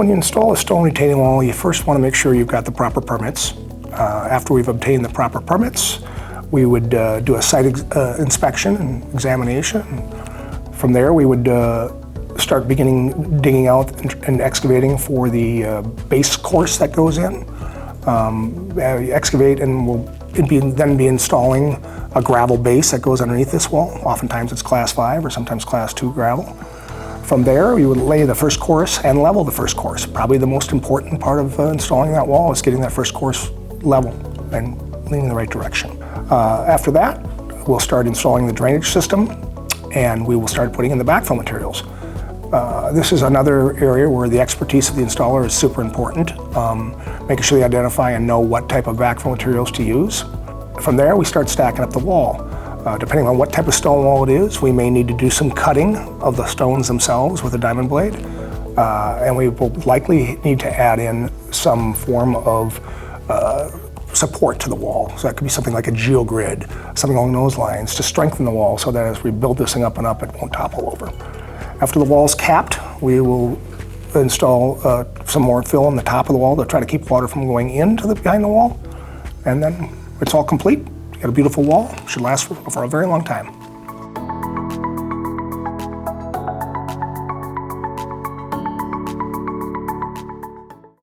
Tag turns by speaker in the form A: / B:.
A: when you install a stone retaining wall, you first want to make sure you've got the proper permits. After we've obtained the proper permits, we would do a site inspection and examination. From there, we would start digging out and excavating for the base course that goes in. Excavate and we'll then be installing a gravel base that goes underneath this wall. Oftentimes it's class 5 or sometimes class 2 gravel. From there, we would lay the first course and level the first course. Probably the most important part of installing that wall is getting that first course level and leaning in the right direction. After that, we'll start installing the drainage system, and we will start putting in the backfill materials. This is another area where the expertise of the installer is super important, making sure they identify and know what type of backfill materials to use. From there, we start stacking up the wall. Depending on what type of stone wall it is, we may need to do some cutting of the stones themselves with a diamond blade, and we will likely need to add in some form of support to the wall. So that could be something like a geogrid, something along those lines, to strengthen the wall so that as we build this thing up and up, it won't topple over. After the wall's capped, we will install some more fill on the top of the wall to try to keep water from going into behind the wall, and then it's all complete. You got a beautiful wall, should last for a very long time.